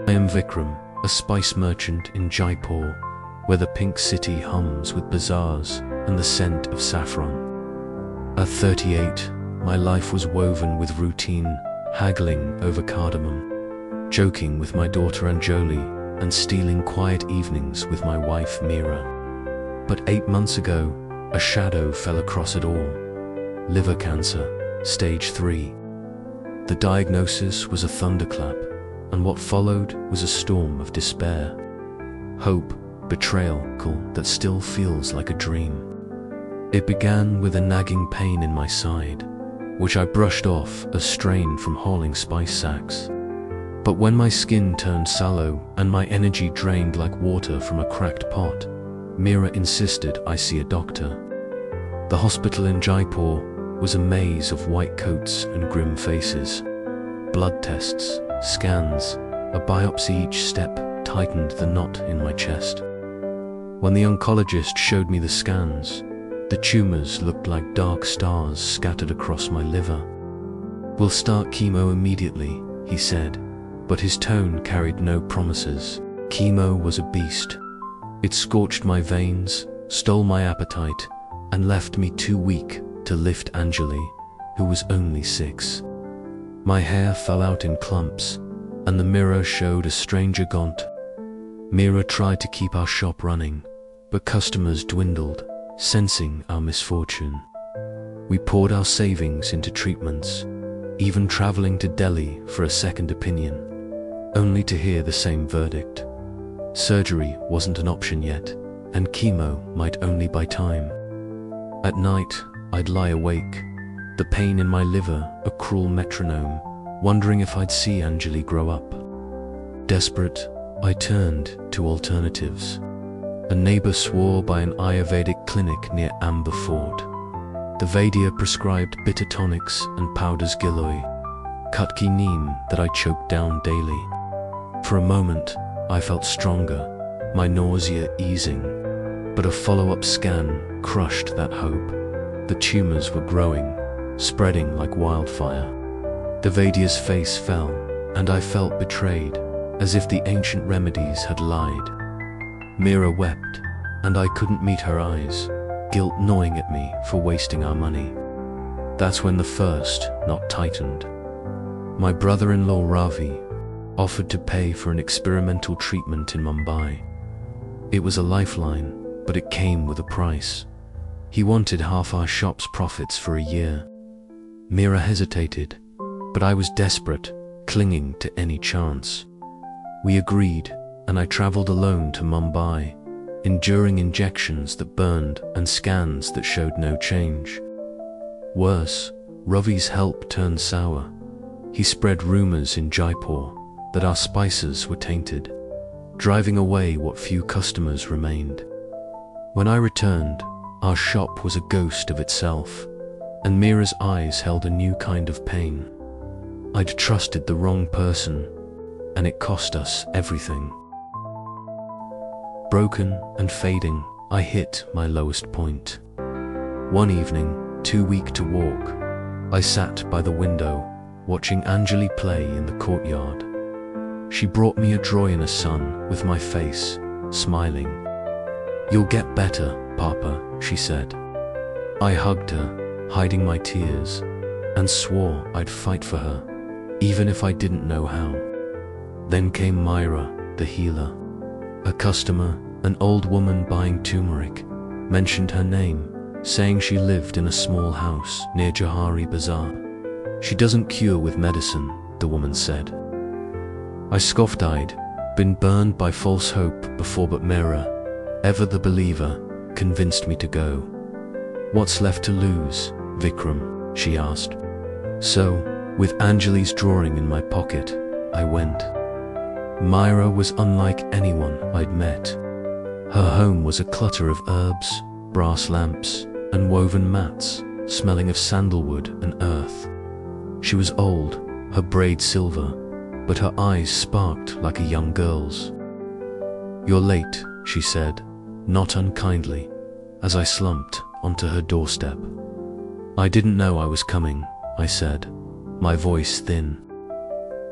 I am Vikram, a spice merchant in Jaipur, where the pink city hums with bazaars and the scent of saffron. At 38, my life was woven with routine, haggling over cardamom, joking with my daughter Anjali, and stealing quiet evenings with my wife Meera. But 8 months ago, a shadow fell across it all. Liver cancer, stage 3. The diagnosis was a thunderclap, and what followed was a storm of despair. Hope, betrayal, that still feels like a dream. It began with a nagging pain in my side, which I brushed off as strain from hauling spice sacks. But when my skin turned sallow and my energy drained like water from a cracked pot, Meera insisted I see a doctor. The hospital in Jaipur was a maze of white coats and grim faces. Blood tests, scans, a biopsy each step tightened the knot in my chest. When the oncologist showed me the scans, the tumors looked like dark stars scattered across my liver. "We'll start chemo immediately," he said, but his tone carried no promises. Chemo was a beast. It scorched my veins, stole my appetite, and left me too weak to lift Anjali, who was only 6. My hair fell out in clumps, and the mirror showed a stranger gaunt. Meera tried to keep our shop running, but customers dwindled, sensing our misfortune. We poured our savings into treatments, even traveling to Delhi for a second opinion, only to hear the same verdict. Surgery wasn't an option yet, and chemo might only buy time. At night, I'd lie awake, the pain in my liver a cruel metronome, wondering if I'd see Anjali grow up. Desperate, I turned to alternatives. A neighbor swore by an Ayurvedic clinic near Amber Fort. The Vaidya prescribed bitter tonics and powders Giloy, Kutki Neem that I choked down daily. For a moment, I felt stronger, my nausea easing, but a follow-up scan crushed that hope. The tumors were growing, spreading like wildfire. The Vaidya's face fell, and I felt betrayed, as if the ancient remedies had lied. Meera wept, and I couldn't meet her eyes, guilt gnawing at me for wasting our money. That's when the first knot tightened. My brother-in-law Ravi offered to pay for an experimental treatment in Mumbai. It was a lifeline, but it came with a price. He wanted half our shop's profits for a year. Meera hesitated, but I was desperate, clinging to any chance. We agreed, and I traveled alone to Mumbai, enduring injections that burned and scans that showed no change. Worse, Ravi's help turned sour. He spread rumors in Jaipur that our spices were tainted, driving away what few customers remained. When I returned, our shop was a ghost of itself, and Meera's eyes held a new kind of pain. I'd trusted the wrong person, and it cost us everything. Broken and fading, I hit my lowest point. One evening, too weak to walk, I sat by the window, watching Anjali play in the courtyard. She brought me a drawer in a sun with my face, smiling. "You'll get better, Papa," she said. I hugged her, hiding my tears, and swore I'd fight for her, even if I didn't know how. Then came Myra, the healer. A customer, an old woman buying turmeric, mentioned her name, saying she lived in a small house near Johari Bazaar. "She doesn't cure with medicine," the woman said. I scoffed. I'd been burned by false hope before, but Meera, ever the believer, convinced me to go. "What's left to lose, Vikram?" she asked. So, with Anjali's drawing in my pocket, I went. Myra was unlike anyone I'd met. Her home was a clutter of herbs, brass lamps, and woven mats, smelling of sandalwood and earth. She was old, her braids silver, but her eyes sparked like a young girl's. "You're late," she said, not unkindly, as I slumped onto her doorstep. "I didn't know I was coming," I said, my voice thin.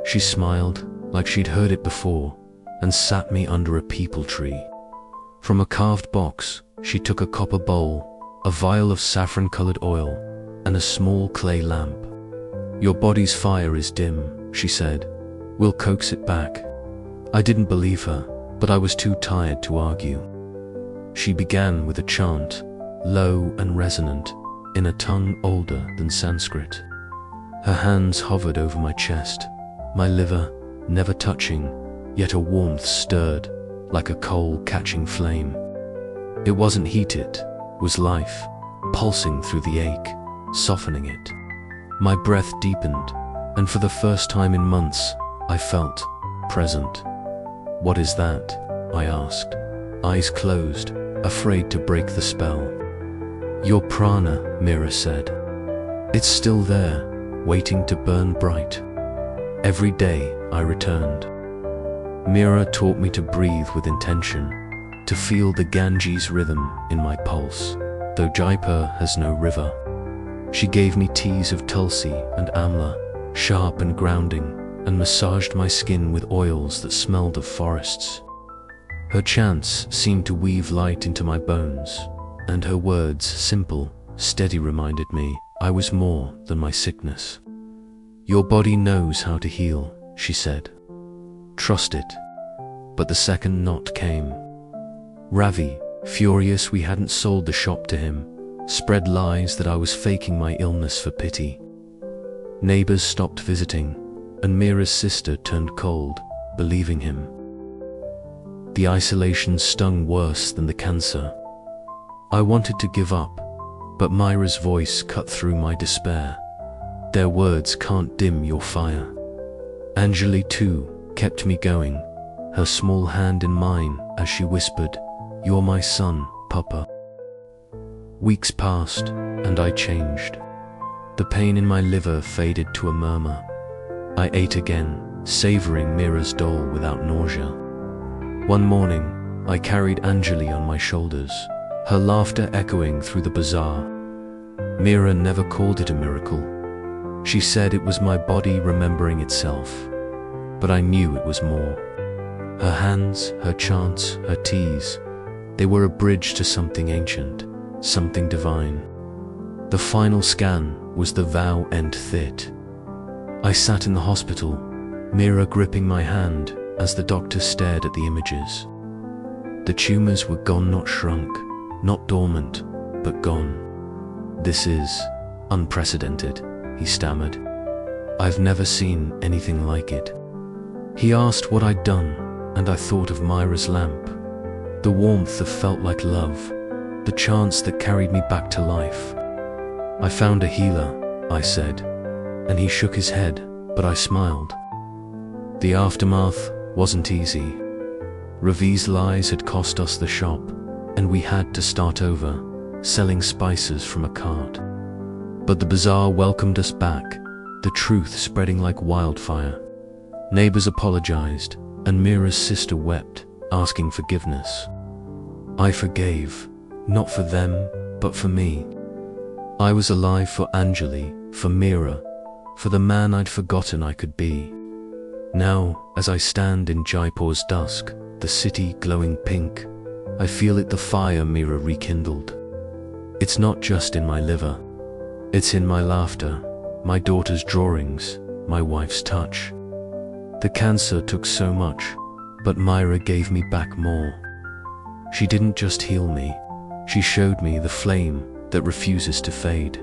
She smiled, like she'd heard it before, and sat me under a peepal tree. From a carved box, she took a copper bowl, a vial of saffron-colored oil, and a small clay lamp. "Your body's fire is dim," she said. "We'll coax it back." I didn't believe her, but I was too tired to argue. She began with a chant, low and resonant, in a tongue older than Sanskrit. Her hands hovered over my chest, my liver never touching, yet a warmth stirred, like a coal catching flame. It wasn't heat, it was life, pulsing through the ache, softening it. My breath deepened, and for the first time in months, I felt present. "What is that?" I asked, eyes closed, afraid to break the spell. "Your prana," Meera said. "It's still there, waiting to burn bright." Every day I returned. Meera taught me to breathe with intention, to feel the Ganges rhythm in my pulse, though Jaipur has no river. She gave me teas of tulsi and amla, sharp and grounding, and massaged my skin with oils that smelled of forests. Her chants seemed to weave light into my bones, and her words, simple, steady, reminded me I was more than my sickness. "Your body knows how to heal," she said. "Trust it." But the second knot came. Ravi, furious we hadn't sold the shop to him, spread lies that I was faking my illness for pity. Neighbors stopped visiting, and Meera's sister turned cold, believing him. The isolation stung worse than the cancer. I wanted to give up, but Myra's voice cut through my despair. "Their words can't dim your fire." Anjali too kept me going, her small hand in mine as she whispered, "You're my son, Papa." Weeks passed, and I changed. The pain in my liver faded to a murmur. I ate again, savoring Meera's dole without nausea. One morning, I carried Anjali on my shoulders, her laughter echoing through the bazaar. Meera never called it a miracle. She said it was my body remembering itself. But I knew it was more. Her hands, her chants, her teas, they were a bridge to something ancient, something divine. The final scan was the vow end thit. I sat in the hospital, Meera gripping my hand as the doctor stared at the images. The tumors were gone, not shrunk, not dormant, but gone. "This is unprecedented," he stammered. "I've never seen anything like it." He asked what I'd done, and I thought of Myra's lamp, the warmth that felt like love, the chants that carried me back to life. "I found a healer," I said, and he shook his head, but I smiled. The aftermath wasn't easy. Ravi's lies had cost us the shop, and we had to start over, selling spices from a cart. But the bazaar welcomed us back, the truth spreading like wildfire. Neighbors apologized, and Meera's sister wept, asking forgiveness. I forgave, not for them, but for me. I was alive for Anjali, for Meera, for the man I'd forgotten I could be. Now, as I stand in Jaipur's dusk, the city glowing pink, I feel it, the fire Meera rekindled. It's not just in my liver. It's in my laughter, my daughter's drawings, my wife's touch. The cancer took so much, but Myra gave me back more. She didn't just heal me, she showed me the flame that refuses to fade.